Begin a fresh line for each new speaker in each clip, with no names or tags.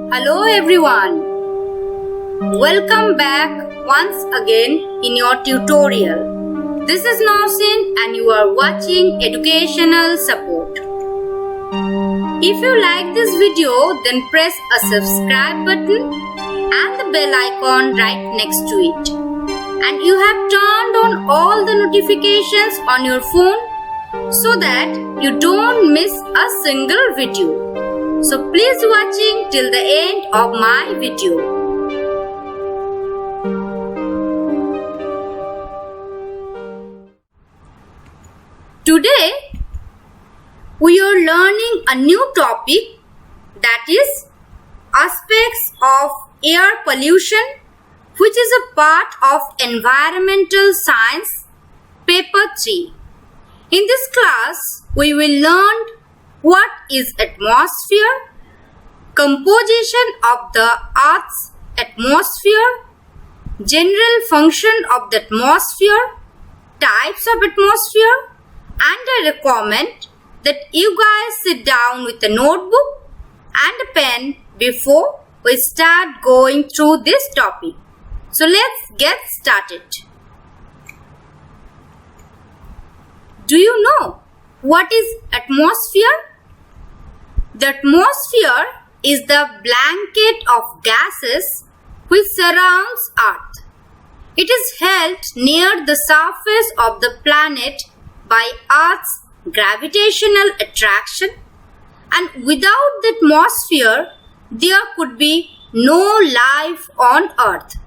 Hello everyone. Welcome back once again in your tutorial. This is Nausin and you are watching Educational Support. If you like this video, then press a subscribe button and the bell icon right next to it. And you have turned on all the notifications on your phone so that you don't miss a single video. So please watching till the end of my video. Today we are learning a new topic, that is aspects of air pollution, which is a part of environmental science paper 3. In this class we will learn what is atmosphere, composition of the Earth's atmosphere, general function of the atmosphere, types of atmosphere, and I recommend that you guys sit down with a notebook and a pen before we start going through this topic. So let's get started. Do you know what is atmosphere? The atmosphere is the blanket of gases which surrounds Earth. It is held near the surface of the planet by Earth's gravitational attraction, and without the atmosphere there could be no life on Earth.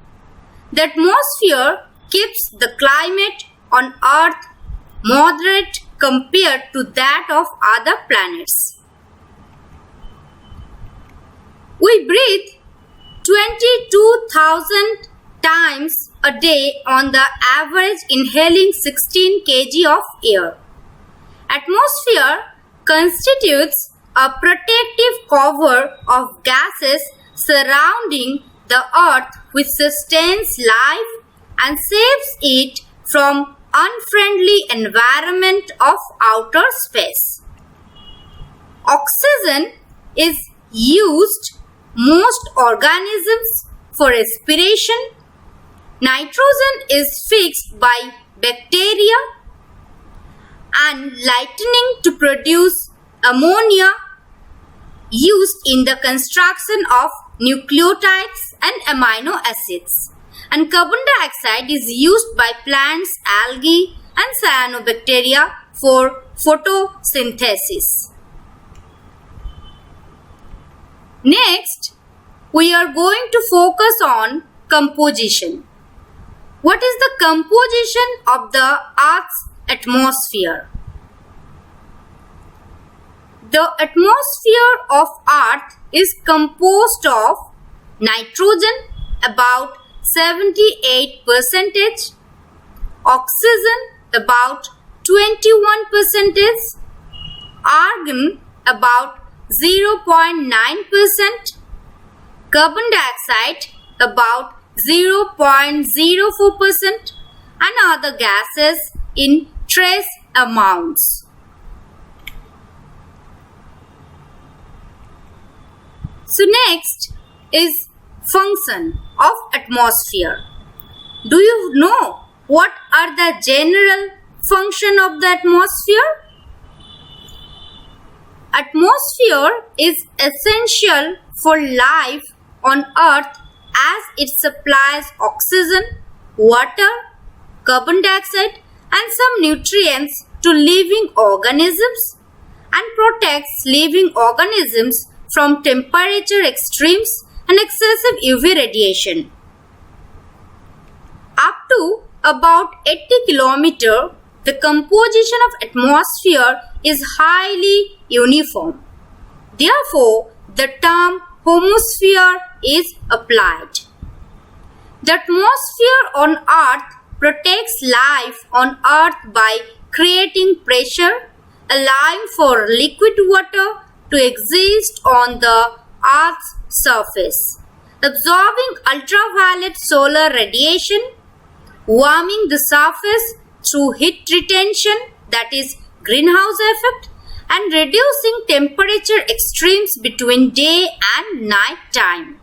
The atmosphere keeps the climate on Earth moderate compared to that of other planets. We breathe 22,000 times a day on the average, inhaling 16 kg of air. Atmosphere constitutes a protective cover of gases surrounding the Earth which sustains life and saves it from unfriendly environment of outer space. Oxygen is used most organisms for respiration. Nitrogen is fixed by bacteria and lightning to produce ammonia, used in the construction of nucleotides and amino acids. And carbon dioxide is used by plants, algae and cyanobacteria for photosynthesis. Next, we are going to focus on composition. What is the composition of the Earth's atmosphere? The atmosphere of Earth is composed of nitrogen, about 78%, oxygen, about 21%, argon, about 0.9%, carbon dioxide, about 0.04%, and other gases in trace amounts. So next is function of atmosphere. Do you know what are the general function of the atmosphere? Atmosphere is essential for life on Earth as it supplies oxygen, water, carbon dioxide and some nutrients to living organisms and protects living organisms from temperature extremes and excessive UV radiation. Up to about 80 km, the composition of atmosphere is highly uniform. Therefore, the term homosphere is applied. The atmosphere on Earth protects life on Earth by creating pressure, allowing for liquid water to exist on the Earth's surface, absorbing ultraviolet solar radiation, warming the surface through heat retention, that is greenhouse effect, and reducing temperature extremes between day and night time.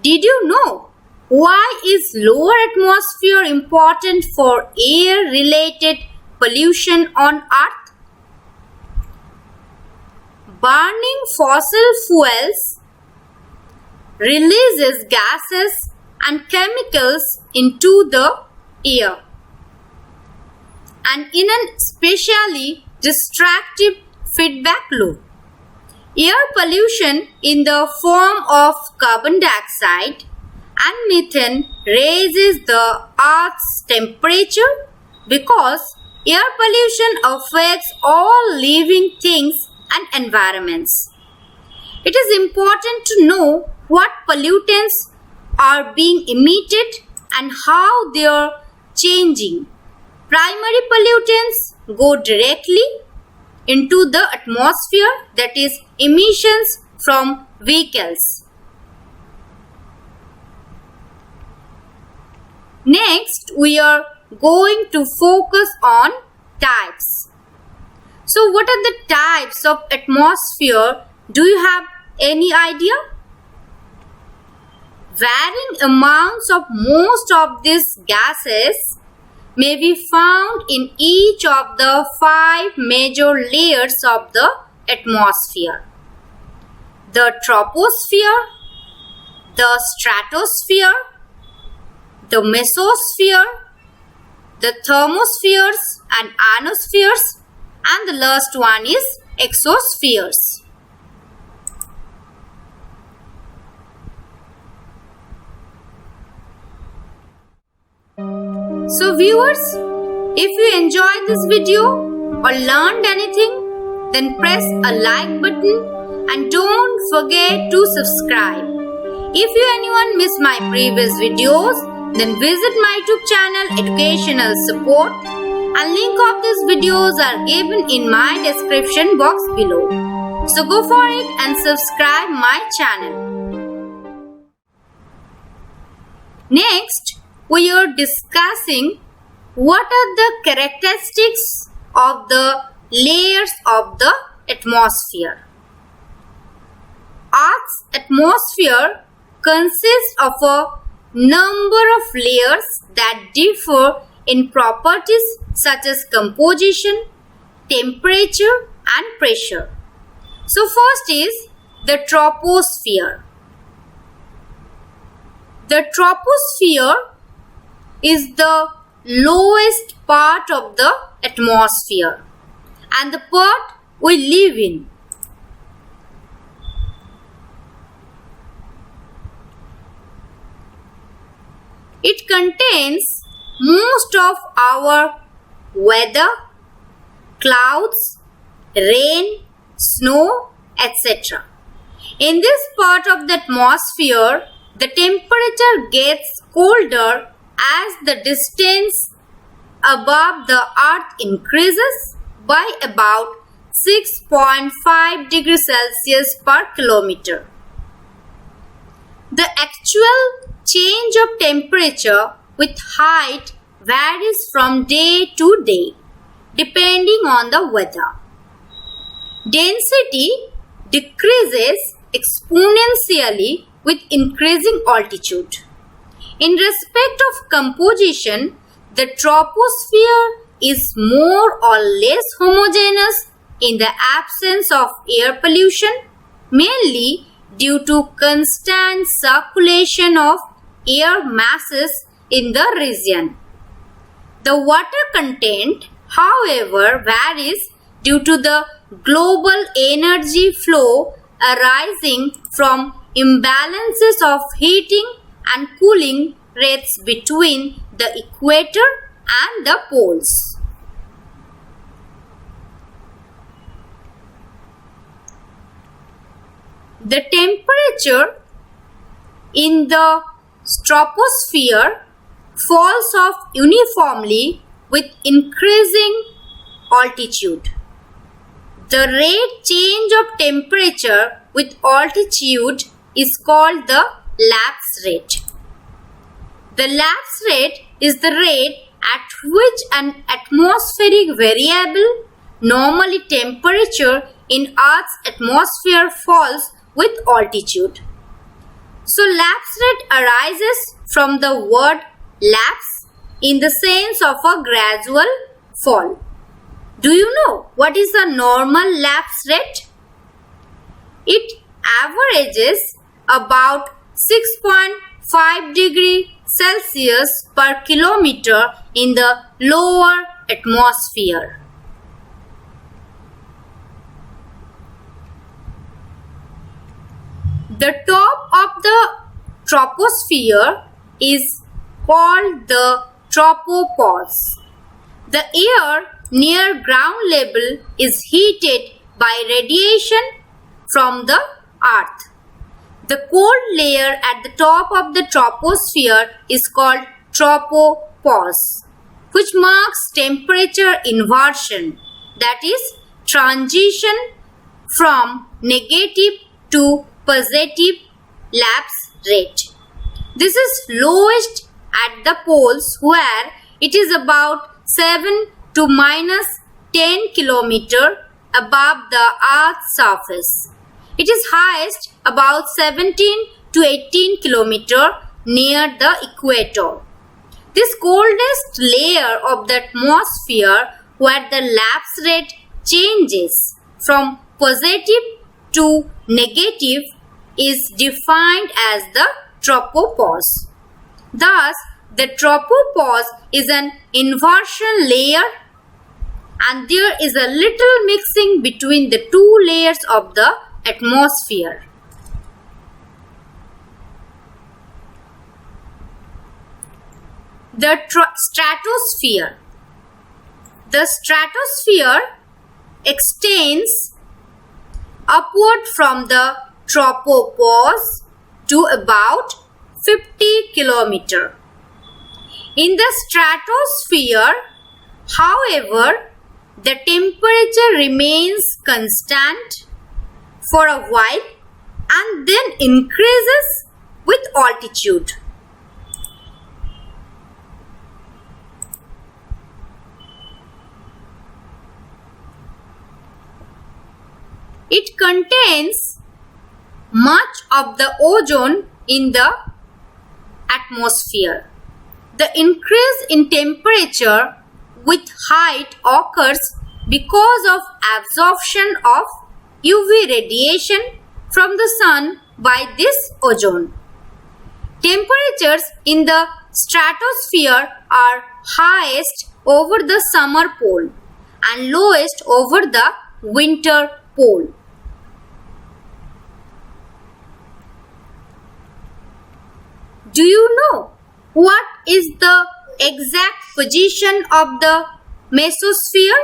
Did you know why is lower atmosphere important for air-related pollution on Earth? Burning fossil fuels releases gases and chemicals into the air, and in an especially destructive feedback loop. Air pollution in the form of carbon dioxide and methane raises the Earth's temperature because air pollution affects all living things and environments. It is important to know what pollutants are being emitted and how they are changing. Primary pollutants go directly into the atmosphere, that is emissions from vehicles. Next, we are going to focus on types. So what are the types of atmosphere? Do you have any idea? Varying amounts of most of these gases may be found in each of the 5 major layers of the atmosphere: the troposphere, the stratosphere, the mesosphere, the thermospheres and ionospheres, and the last one is exospheres. So viewers, if you enjoyed this video or learned anything, then press a like button and don't forget to subscribe. If you anyone missed my previous videos, then visit my YouTube channel Educational Support, and link of these videos are given in my description box below. So go for it and subscribe my channel. Next, we are discussing what are the characteristics of the layers of the atmosphere. Earth's atmosphere consists of a number of layers that differ in properties such as composition, temperature, and pressure. So first is the troposphere. The troposphere is the lowest part of the atmosphere and the part we live in. It contains most of our weather, clouds, rain, snow, etc. In this part of the atmosphere, the temperature gets colder as the distance above the earth increases by about 6.5 degrees Celsius per kilometer. The actual change of temperature with height varies from day to day depending on the weather. Density decreases exponentially with increasing altitude. In respect of composition, the troposphere is more or less homogeneous in the absence of air pollution, mainly due to constant circulation of air masses in the region. The water content, however, varies due to the global energy flow arising from imbalances of heating and cooling rates between the equator and the poles. The temperature in the troposphere falls off uniformly with increasing altitude. The rate change of temperature with altitude is called the lapse rate. The lapse rate is the rate at which an atmospheric variable, normally temperature, in Earth's atmosphere falls with altitude. So lapse rate arises from the word lapse in the sense of a gradual fall. Do you know what is a normal lapse rate? It averages about 6.5 degrees Celsius per kilometer in the lower atmosphere. The top of the troposphere is called the tropopause. The air near ground level is heated by radiation from the earth. The cold layer at the top of the troposphere is called tropopause, which marks temperature inversion, that is, transition from negative to positive lapse rate. This is lowest at the poles where it is about 7 to minus 10 km above the Earth's surface. It is highest about 17 to 18 km near the equator. This coldest layer of the atmosphere where the lapse rate changes from positive to negative is defined as the tropopause. Thus, the tropopause is an inversion layer and there is a little mixing between the two layers of the atmosphere. The stratosphere. The stratosphere extends upward from the tropopause to about 50 km. In the stratosphere, however, the temperature remains constant for a while and then increases with altitude. It contains much of the ozone in the atmosphere. The increase in temperature with height occurs because of absorption of UV radiation from the sun by this ozone. Temperatures in the stratosphere are highest over the summer pole and lowest over the winter pole. Do you know what is the exact position of the mesosphere?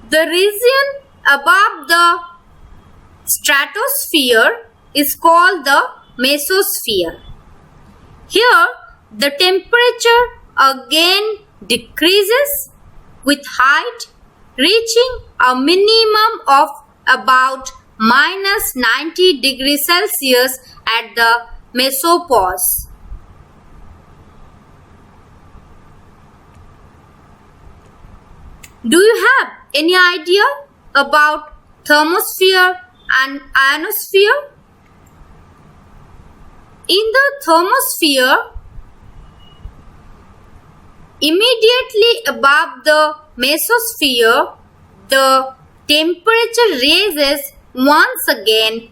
The region above the stratosphere is called the mesosphere. Here, the temperature again decreases with height, reaching a minimum of about minus 90 degrees Celsius at the mesopause. Do you have any idea about thermosphere and ionosphere? In the thermosphere, immediately above the mesosphere, the temperature rises once again,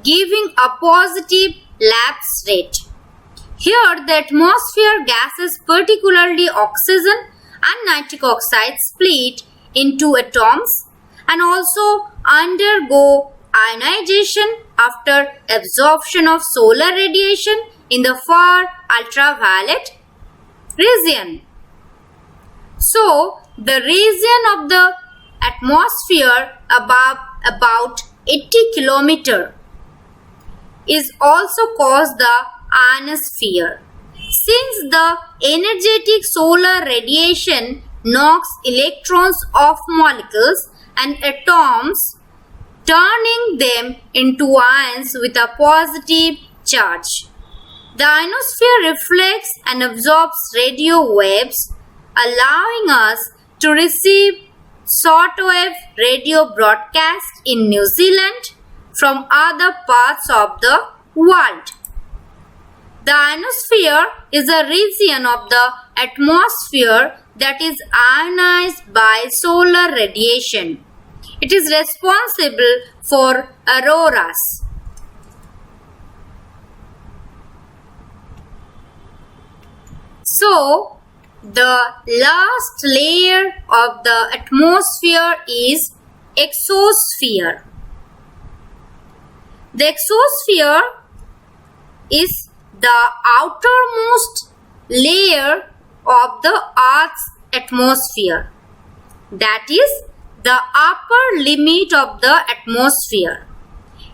giving a positive lapse rate. Here, the atmosphere gases, particularly oxygen and nitric oxide, split into atoms and also undergo ionization after absorption of solar radiation in the far ultraviolet region. So, the region of the atmosphere above about 80 km is also called the ionosphere. Since the energetic solar radiation knocks electrons off molecules and atoms, turning them into ions with a positive charge. The ionosphere reflects and absorbs radio waves, allowing us to receive shortwave radio broadcasts in New Zealand from other parts of the world. The ionosphere is a region of the atmosphere that is ionized by solar radiation. It is responsible for auroras. So, the last layer of the atmosphere is exosphere. The exosphere is the outermost layer of the Earth's atmosphere. That is the upper limit of the atmosphere.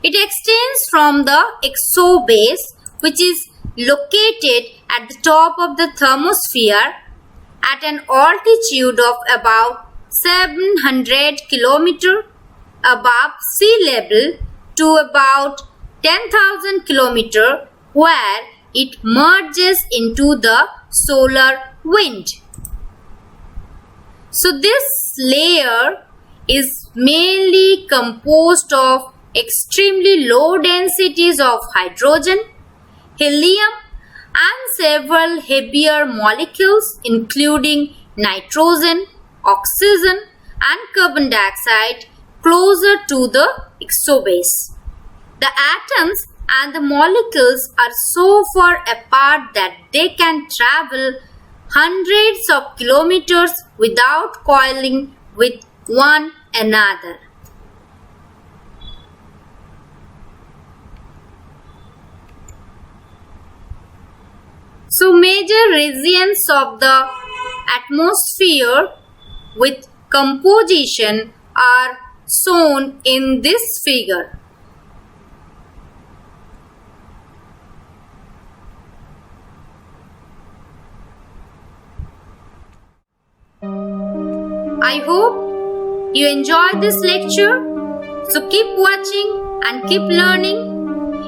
It extends from the exobase, which is located at the top of the thermosphere at an altitude of about 700 km above sea level to about 10,000 km, where it merges into the solar wind. So this layer is mainly composed of extremely low densities of hydrogen, helium, and several heavier molecules including nitrogen, oxygen, and carbon dioxide closer to the exobase. The atoms and the molecules are so far apart that they can travel hundreds of kilometers without coiling with one another. So major regions of the atmosphere with composition are shown in this figure. I hope you enjoyed this lecture. So keep watching and keep learning.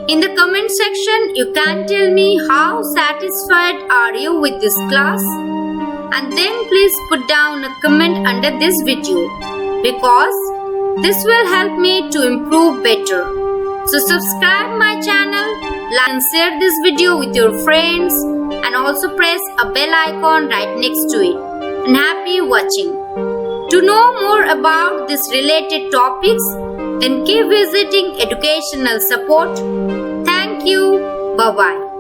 In the comment section, you can tell me how satisfied are you with this class, and then please put down a comment under this video because this will help me to improve better. So subscribe my channel, like and share this video with your friends, and also press a bell icon right next to it. And happy watching. To know more about this related topics, then keep visiting educational support. Thank you. Bye-bye.